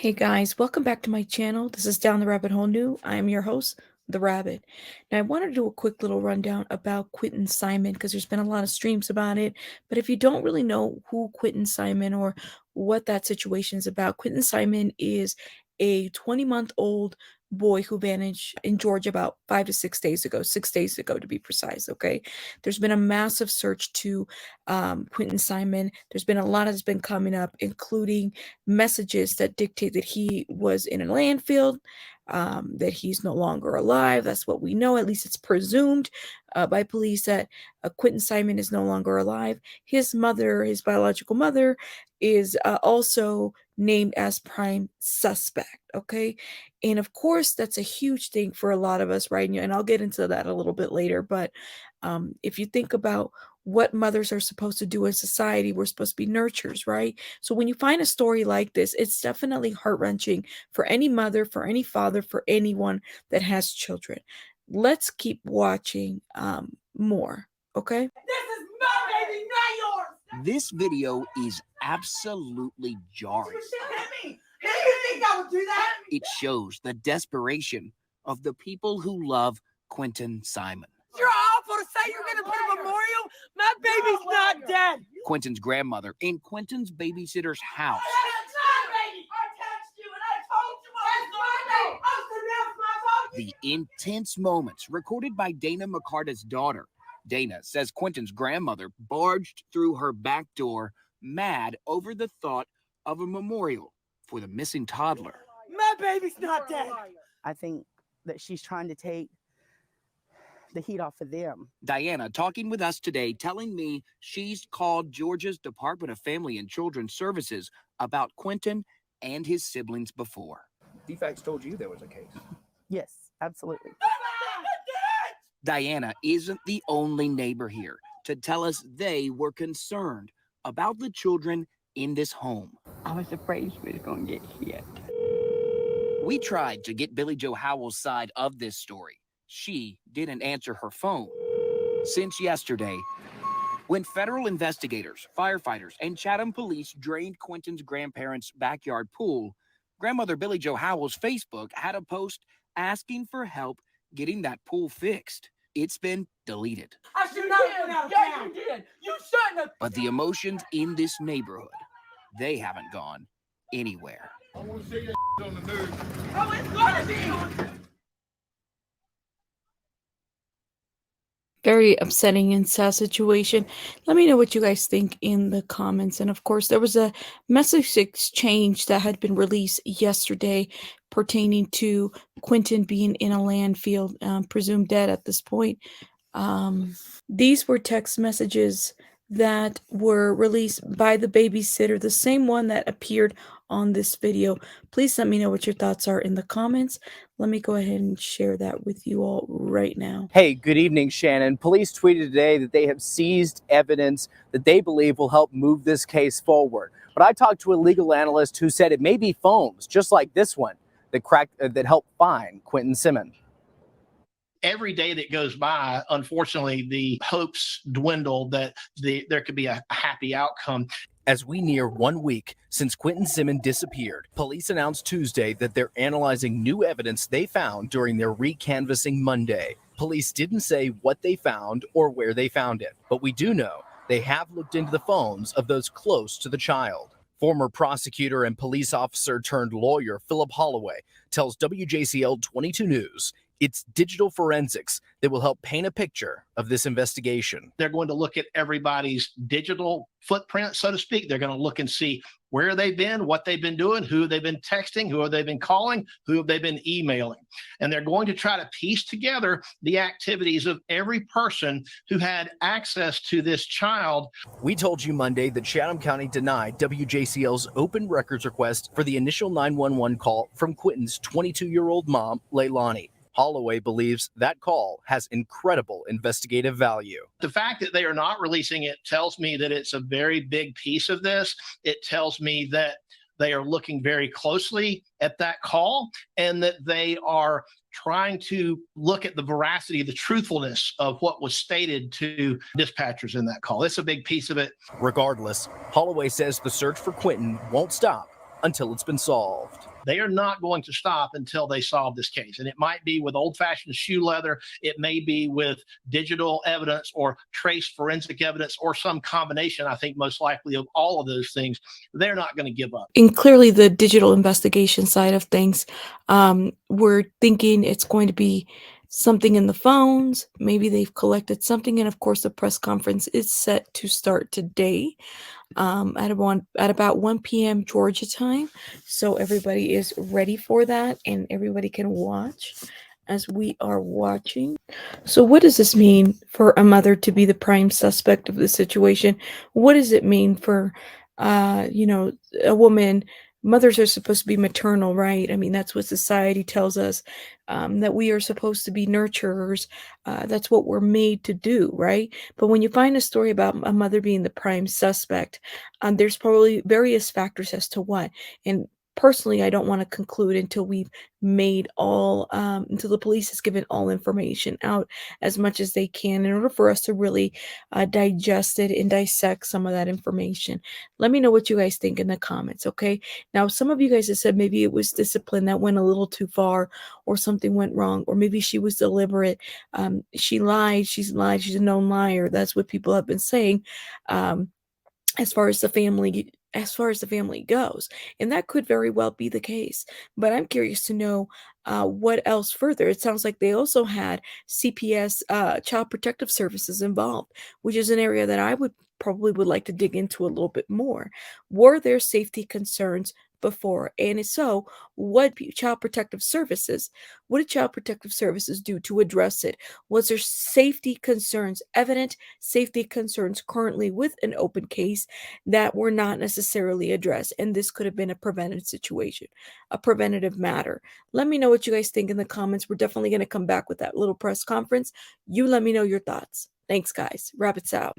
Hey guys, welcome back to my channel. This is Down the Rabbit Hole New. I am your host, The Rabbit. Now, I wanted to do a quick little rundown about Quentin Simon because there's been a lot of streams about it. But if you don't really know who Quentin Simon or what that situation is about, Quentin Simon is a 20-month-old boy who vanished in Georgia about 5 to 6 days ago, 6 days ago to be precise. Okay, there's been a massive search to Quentin Simon. There's been a lot that's been coming up, including messages that dictate that he was in a landfill, that he's no longer alive. That's what we know. At least it's presumed by police that Quentin Simon is no longer alive. His mother, his biological mother, is also named as prime suspect. Okay. And of course, that's a huge thing for a lot of us, right? And I'll get into that a little bit later. But if you think about what mothers are supposed to do in society, we're supposed to be nurturers, right? So when you find a story like this, it's definitely heart-wrenching for any mother, for any father, for anyone that has children. Let's keep watching more, okay? This is my baby, not yours. This video is absolutely jarring. You hit me. Do you think I would do that? It shows the desperation of the people who love Quentin Simon. You're awful to say you're going to put a memorial. My baby's not dead. Quentin's grandmother in Quentin's babysitter's house. That's my baby. I texted you and I told you I was my baby. The intense moments recorded by Dana McCarta's daughter. Dana says Quentin's grandmother barged through her back door, mad over the thought of a memorial for the missing toddler. My baby's not dead. I think that she's trying to take the heat off of them. Diana talking with us today, telling me she's called Georgia's Department of Family and Children's Services about Quentin and his siblings before. DFACS told you there was a case. Yes, absolutely. Diana isn't the only neighbor here to tell us they were concerned about the children in this home. I was afraid she was going to get hit. We tried to get Billy Joe Howell's side of this story. She didn't answer her phone since yesterday, when federal investigators, firefighters, and Chatham police drained Quentin's grandparents' backyard pool. Grandmother Billy Joe Howell's Facebook had a post asking for help getting that pool fixed. It's been deleted. I should not have been out of town. You did. You shouldn't have. But the emotions in this neighborhood, they haven't gone anywhere. I want to see that on the news. Oh, it's going to be. Very upsetting and sad situation. Let me know what you guys think in the comments. And of course, there was a message exchange that had been released yesterday pertaining to Quentin being in a landfill, presumed dead at this point. These were text messages that were released by the babysitter, the same one that appeared on this video. Please let me know what your thoughts are in the comments. Let me go ahead and share that with you all right now. Hey, good evening, Shannon. Police tweeted today that they have seized evidence that they believe will help move this case forward. But I talked to a legal analyst who said it may be phones, just like this one, that helped find Quentin Simon. Every day that goes by, unfortunately, the hopes dwindle that there could be a happy outcome. As we near 1 week since Quentin Simon disappeared, police announced Tuesday that they're analyzing new evidence they found during their recanvassing Monday. Police didn't say what they found or where they found it, but we do know they have looked into the phones of those close to the child. Former prosecutor and police officer turned lawyer Philip Holloway tells WJCL 22 News it's digital forensics that will help paint a picture of this investigation. They're going to look at everybody's digital footprint, so to speak. They're going to look and see where they've been, what they've been doing, who they've been texting, who have they been calling, who have they been emailing. And they're going to try to piece together the activities of every person who had access to this child. We told you Monday that Chatham County denied WJCL's open records request for the initial 911 call from Quentin's 22-year-old mom, Leilani. Holloway believes that call has incredible investigative value. The fact that they are not releasing it tells me that it's a very big piece of this. It tells me that they are looking very closely at that call and that they are trying to look at the veracity, the truthfulness of what was stated to dispatchers in that call. It's a big piece of it. Regardless, Holloway says the search for Quentin won't stop until it's been solved. They are not going to stop until they solve this case. And it might be with old-fashioned shoe leather. It may be with digital evidence or trace forensic evidence or some combination, I think most likely, of all of those things. They're not going to give up. And clearly the digital investigation side of things, we're thinking it's going to be something in the phones. Maybe they've collected something. And of course, the press conference is set to start today at about 1 p.m. Georgia time. So everybody is ready for that and everybody can watch as we are watching. So what does this mean for a mother to be the prime suspect of the situation? What does it mean for, a woman? Mothers are supposed to be maternal, right? I mean, that's what society tells us, that we are supposed to be nurturers. That's what we're made to do, right? But when you find a story about a mother being the prime suspect, there's probably various factors as to what. And personally, I don't want to conclude until we've made until the police has given all information out as much as they can in order for us to really digest it and dissect some of that information. Let me know what you guys think in the comments, okay? Now, some of you guys have said maybe it was discipline that went a little too far or something went wrong, or maybe she was deliberate. She lied. She's a known liar. That's what people have been saying. As far as the family goes, and that could very well be the case, but I'm curious to know what else further. It sounds like they also had CPS, Child Protective Services, involved, which is an area that I would like to dig into a little bit more. Were there safety concerns before? And if so, what did Child Protective Services do to address it? Was there evident safety concerns currently with an open case that were not necessarily addressed? And this could have been a preventative situation, a preventative matter. Let me know what you guys think in the comments. We're definitely going to come back with that little press conference. You let me know your thoughts. Thanks, guys. Rabbits out.